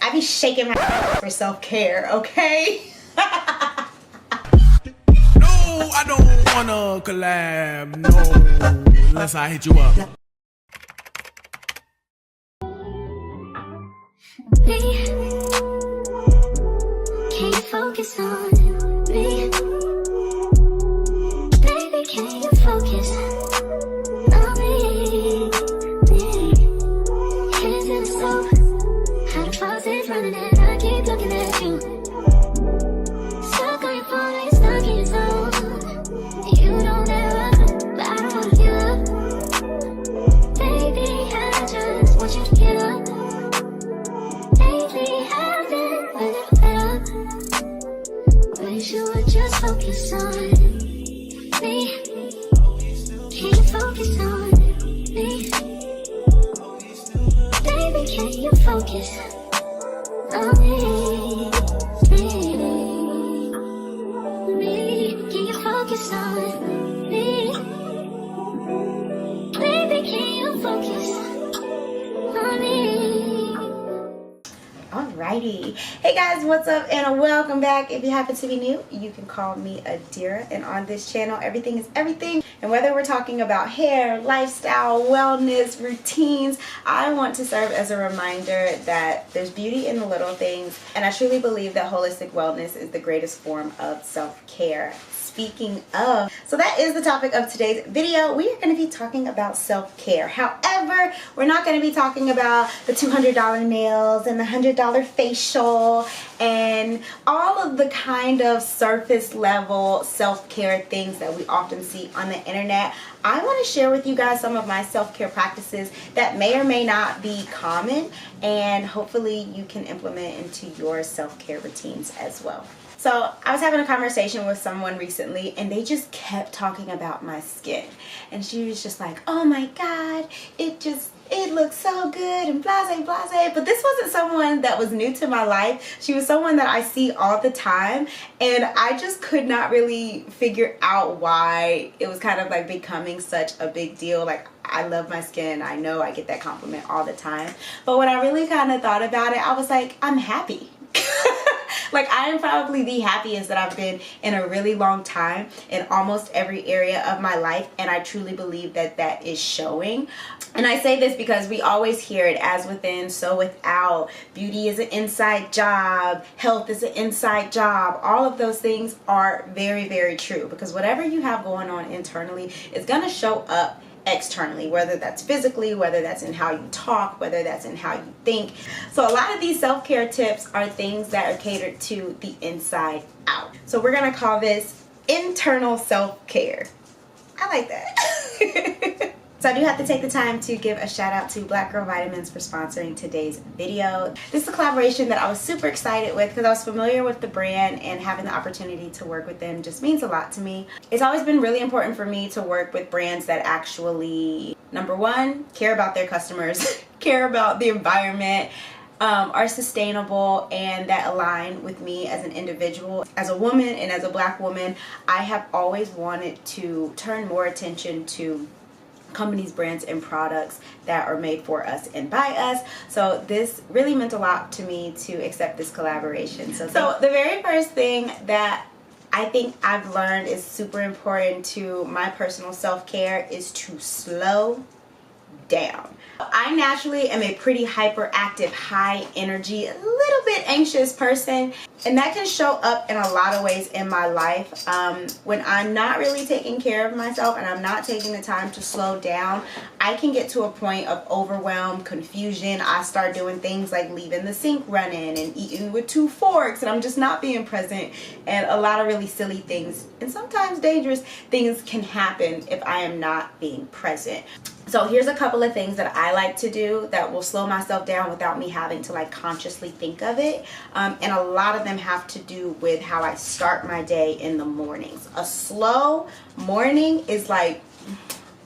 I be shaking my ass for self-care, okay? No, I don't wanna collab, no, unless I hit you up. Me, can you focus on me? Baby, can you focus on me? Hands in the stove, how the faucet's running and I keep looking at you. Stuck on your phone, like stuck in your zone. You don't ever, but I don't wanna give up. Baby, I just want you to get up. Lately I've been a little fed up. Wish you would just focus on me. Can you focus on me? Baby, can you focus on me? Can you focus on me? Baby, can you focus on me? Alrighty. Hey guys, what's up and welcome back. If you happen to be new, you can call me Adira, and on this channel everything is everything. And whether we're talking about hair, lifestyle, wellness, routines, I want to serve as a reminder that there's beauty in the little things, and I truly believe that holistic wellness is the greatest form of self-care. Speaking of, so that is the topic of today's video. We are going to be talking about self-care. However, we're not going to be talking about the $200 nails and the $100 facial and all of the kind of surface level self-care things that we often see on the internet. I want to share with you guys some of my self-care practices that may or may not be common, and hopefully you can implement into your self-care routines as well. So I was having a conversation with someone recently, and they just kept talking about my skin, and she was just like, oh my god, it looks so good and blase blase. But this wasn't someone that was new to my life. She was someone that I see all the time, and I just could not really figure out why it was kind of like becoming such a big deal. Like, I love my skin, I know I get that compliment all the time, but when I really kind of thought about it, I was like, I'm happy. Like, I am probably the happiest that I've been in a really long time in almost every area of my life, and I truly believe that that is showing. And I say this because we always hear it, as within, so without. Beauty is an inside job. Health is an inside job. All of those things are very, very true, because whatever you have going on internally is going to show up externally, whether that's physically, whether that's in how you talk, whether that's in how you think. So a lot of these self-care tips are things that are catered to the inside out. So we're gonna call this internal self-care. I like that. So I do have to take the time to give a shout out to Black Girl Vitamins for sponsoring today's video. This is a collaboration that I was super excited with because I was familiar with the brand, and having the opportunity to work with them just means a lot to me. It's always been really important for me to work with brands that actually, number one, care about their customers, care about the environment, are sustainable, and that align with me as an individual. As a woman and as a Black woman, I have always wanted to turn more attention to companies, brands, and products that are made for us and by us. So this really meant a lot to me to accept this collaboration. So the very first thing that I think I've learned is super important to my personal self-care is to slow down. I naturally am a pretty hyperactive, high energy, a little bit anxious person, and that can show up in a lot of ways in my life. When I'm not really taking care of myself and I'm not taking the time to slow down, I can get to a point of overwhelm, confusion. I start doing things like leaving the sink running and eating with 2 forks, and I'm just not being present, and a lot of really silly things and sometimes dangerous things can happen if I am not being present. So here's a couple of things that I like to do that will slow myself down without me having to like consciously think of it. And a lot of them have to do with how I start my day in the mornings. A slow morning is like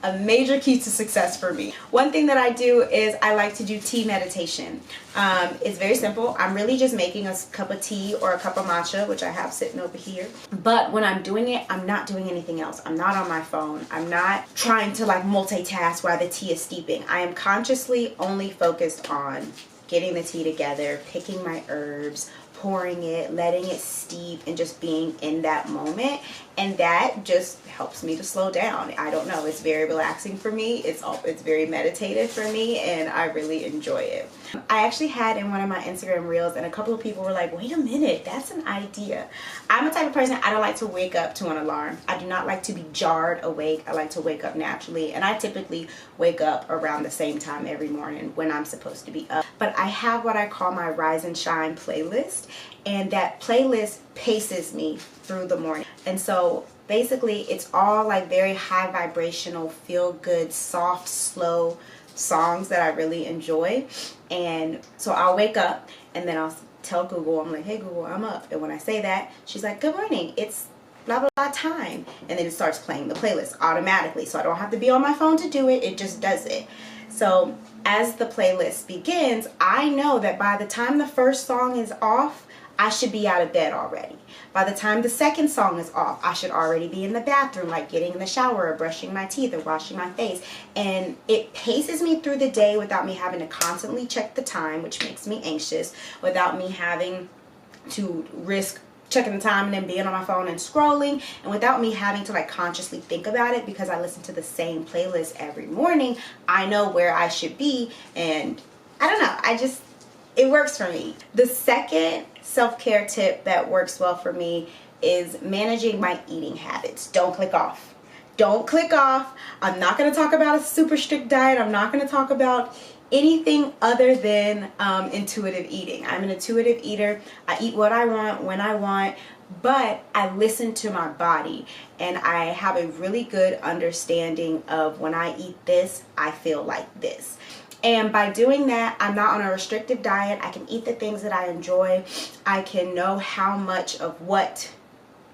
a major key to success for me. One thing that I do is I like to do tea meditation. It's very simple. I'm really just making a cup of tea or a cup of matcha, which I have sitting over here. But when I'm doing it, I'm not doing anything else. I'm not on my phone. I'm not trying to like multitask while the tea is steeping. I am consciously only focused on getting the tea together, picking my herbs, pouring it, letting it steep, and just being in that moment. And that just helps me to slow down. I don't know, it's very relaxing for me. It's very meditative for me, and I really enjoy it. I actually had in one of my Instagram reels, and a couple of people were like, wait a minute, that's an idea. I'm a type of person, I don't like to wake up to an alarm. I do not like to be jarred awake. I like to wake up naturally, and I typically wake up around the same time every morning when I'm supposed to be up. But I have what I call my Rise and Shine playlist, and that playlist paces me through the morning. And so basically it's all like very high vibrational, feel good, soft, slow songs that I really enjoy. And so I'll wake up and then I'll tell Google, I'm like, hey Google, I'm up. And when I say that, she's like, good morning, it's blah blah blah time. And then it starts playing the playlist automatically, so I don't have to be on my phone to do it, it just does it. So as the playlist begins, I know that by the time the first song is off, I should be out of bed already. By the time the second song is off, I should already be in the bathroom, like getting in the shower or brushing my teeth or washing my face. And it paces me through the day without me having to constantly check the time, which makes me anxious, without me having to risk checking the time and then being on my phone and scrolling, and without me having to like consciously think about it, because I listen to the same playlist every morning. I know where I should be, and I don't know, it works for me. The second self-care tip that works well for me is managing my eating habits. Don't click off. Don't click off. I'm not going to talk about a super strict diet. I'm not going to talk about anything other than intuitive eating. I'm an intuitive eater. I eat what I want when I want, but I listen to my body, and I have a really good understanding of when I eat this, I feel like this. And by doing that, I'm not on a restrictive diet. I can eat the things that I enjoy. I can know how much of what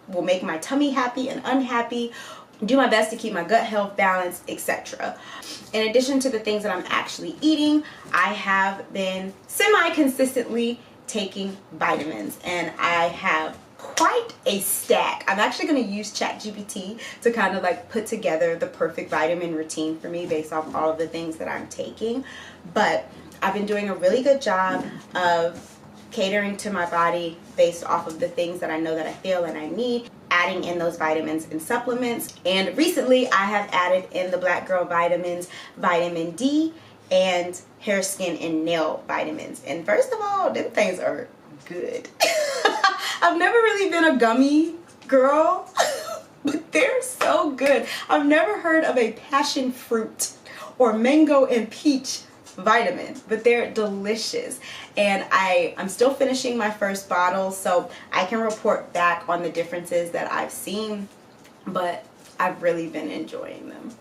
will make my tummy happy and unhappy, do my best to keep my gut health balanced, etc. In addition to the things that I'm actually eating, I have been semi-consistently taking vitamins, and I have quite a stack. I'm actually going to use ChatGPT to kind of like put together the perfect vitamin routine for me based off all of the things that I'm taking. But I've been doing a really good job of catering to my body based off of the things that I know that I feel and I need, adding in those vitamins and supplements. And recently I have added in the Black Girl vitamins, vitamin D, and hair, skin, and nail vitamins. And first of all, them things are good. I've never really been a gummy girl, but they're so good. I've never heard of a passion fruit or mango and peach vitamin, but they're delicious. And I'm still finishing my first bottle, so I can report back on the differences that I've seen, but I've really been enjoying them.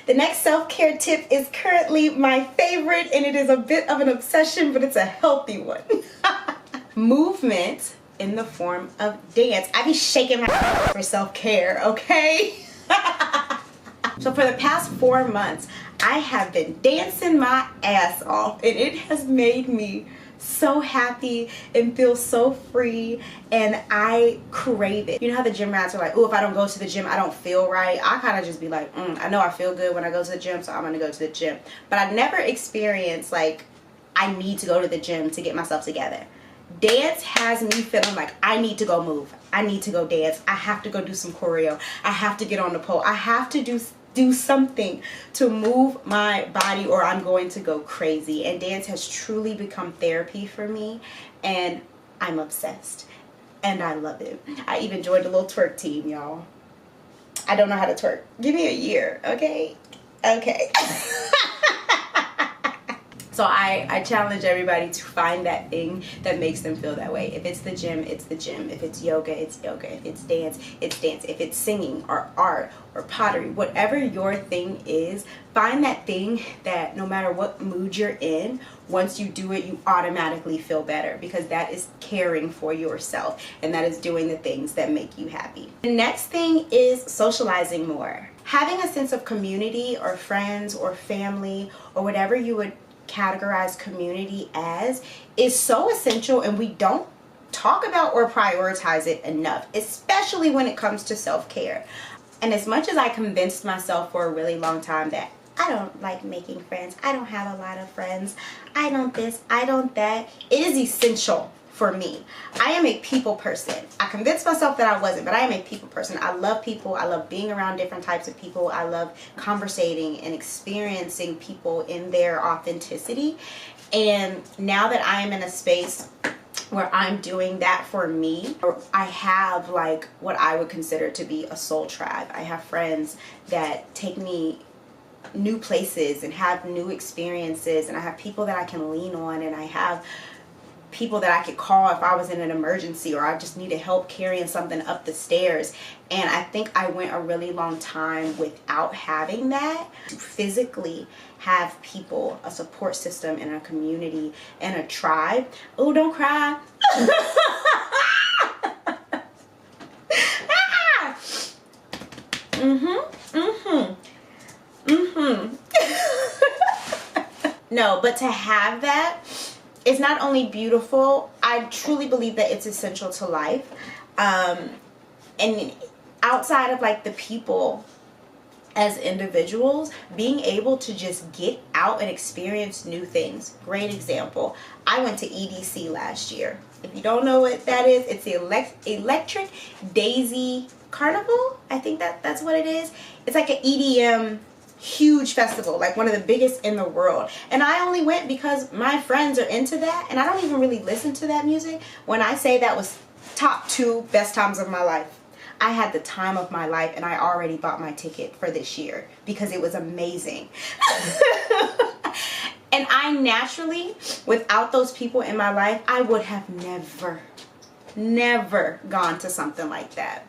The next self-care tip is currently my favorite, and it is a bit of an obsession, but it's a healthy one. Movement in the form of dance. I be shaking my for self-care, okay? So for the past 4 months, I have been dancing my ass off, and it has made me so happy and feel so free, and I crave it. You know how the gym rats are like, oh, if I don't go to the gym, I don't feel right. I kind of just be like, I know I feel good when I go to the gym, so I'm gonna go to the gym. But I've never experienced like I need to go to the gym to get myself together. Dance has me feeling like I need to go move. I need to go dance. I have to go do some choreo. I have to get on the pole. I have to do something to move my body, or I'm going to go crazy. And dance has truly become therapy for me, and I'm obsessed, and I love it. I even joined a little twerk team, y'all. I don't know how to twerk. Give me a year, okay? Okay. So I challenge everybody to find that thing that makes them feel that way. If it's the gym, it's the gym. If it's yoga, it's yoga. If it's dance, it's dance. If it's singing or art or pottery, whatever your thing is, find that thing that no matter what mood you're in, once you do it, you automatically feel better, because that is caring for yourself, and that is doing the things that make you happy. The next thing is socializing more. Having a sense of community or friends or family or whatever you would categorize community as is so essential, and we don't talk about or prioritize it enough, especially when it comes to self-care. And as much as I convinced myself for a really long time that I don't like making friends. I don't have a lot of friends. I don't this, I don't that. It is essential for me. I am a people person. I convinced myself that I wasn't, but I am a people person. I love people. I love being around different types of people. I love conversating and experiencing people in their authenticity. And now that I am in a space where I'm doing that for me, I have like what I would consider to be a soul tribe. I have friends that take me new places and have new experiences, and I have people that I can lean on, and I have people that I could call if I was in an emergency or I just needed help carrying something up the stairs. And I think I went a really long time without having that. To physically have people, a support system and a community and a tribe. Oh, don't cry. No, but to have that, it's not only beautiful, I truly believe that it's essential to life. And outside of like the people as individuals, being able to just get out and experience new things. Great example. I went to EDC last year. If you don't know what that is, it's the Electric Daisy Carnival. I think that's what it is. It's like an EDM huge festival, like one of the biggest in the world. And I only went because my friends are into that, and I don't even really listen to that music. When I say that was top 2 best times of my life, I had the time of my life, and I already bought my ticket for this year because it was amazing. And I naturally, without those people in my life, I would have never gone to something like that.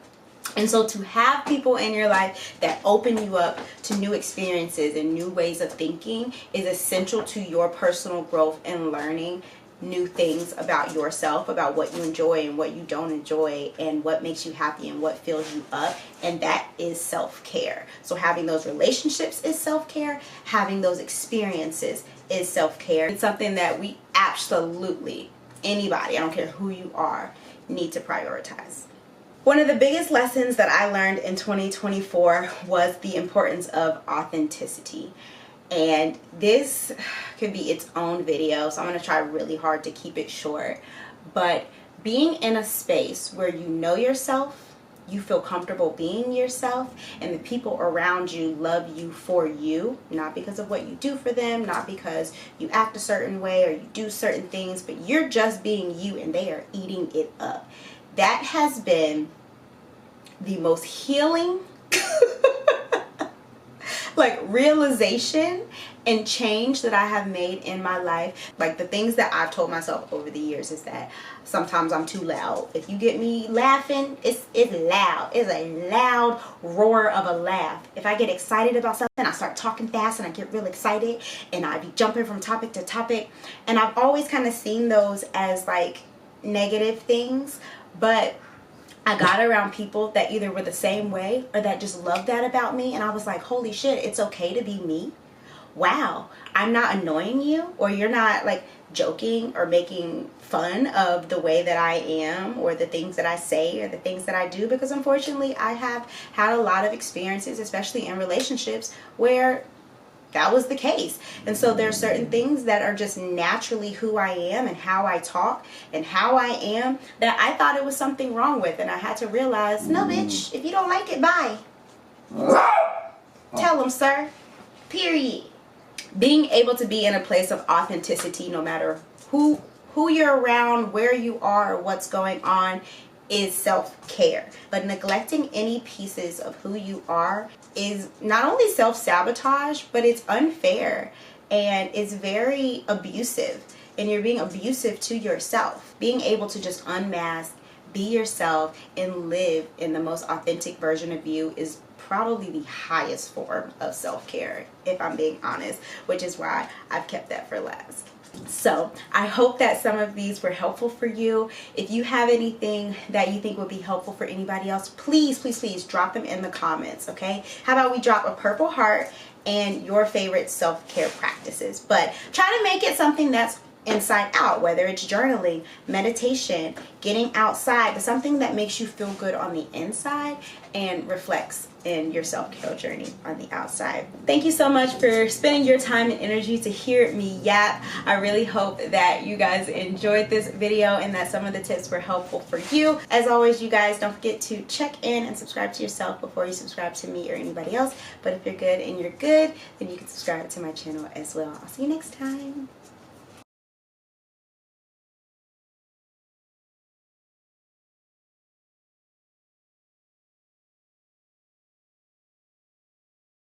And so to have people in your life that open you up to new experiences and new ways of thinking is essential to your personal growth and learning new things about yourself, about what you enjoy and what you don't enjoy, and what makes you happy and what fills you up. And that is self-care. So having those relationships is self-care. Having those experiences is self-care. It's something that we absolutely, anybody, I don't care who you are, need to prioritize. One of the biggest lessons that I learned in 2024 was the importance of authenticity. And this could be its own video, so I'm going to try really hard to keep it short. But being in a space where you know yourself, you feel comfortable being yourself, and the people around you love you for you, not because of what you do for them, not because you act a certain way or you do certain things, but you're just being you and they are eating it up. That has been the most healing like realization and change that I have made in my life. Like the things that I've told myself over the years is that sometimes I'm too loud. If you get me laughing, it's loud. It's a loud roar of a laugh. If I get excited about something, I start talking fast and I get real excited and I be jumping from topic to topic. And I've always kind of seen those as like negative things, but I got around people that either were the same way or that just loved that about me, and I was like, holy shit, it's okay to be me. Wow, I'm not annoying you, or you're not like joking or making fun of the way that I am or the things that I say or the things that I do, because unfortunately I have had a lot of experiences, especially in relationships, where that was the case. And so there are certain things that are just naturally who I am and how I talk and how I am that I thought it was something wrong with. And I had to realize, no, bitch, if you don't like it, bye. Tell them, sir. Period. Being able to be in a place of authenticity, no matter who you're around, where you are, or what's going on, is self-care. But neglecting any pieces of who you are is not only self-sabotage, but it's unfair and it's very abusive, and you're being abusive to yourself. Being able to just unmask, be yourself, and live in the most authentic version of you is probably the highest form of self-care, if I'm being honest, which is why I've kept that for last. So I hope that some of these were helpful for you. If you have anything that you think would be helpful for anybody else, please, please, please drop them in the comments, okay? How about we drop a purple heart and your favorite self-care practices? But try to make it something that's inside out, whether it's journaling, meditation, getting outside, but something that makes you feel good on the inside and reflects in your self-care journey on the outside. Thank you so much for spending your time and energy to hear me yap. I really hope that you guys enjoyed this video and that some of the tips were helpful for you. As always, you guys, don't forget to check in and subscribe to yourself before you subscribe to me or anybody else. But if you're good and you're good, then you can subscribe to my channel as well. I'll see you next time.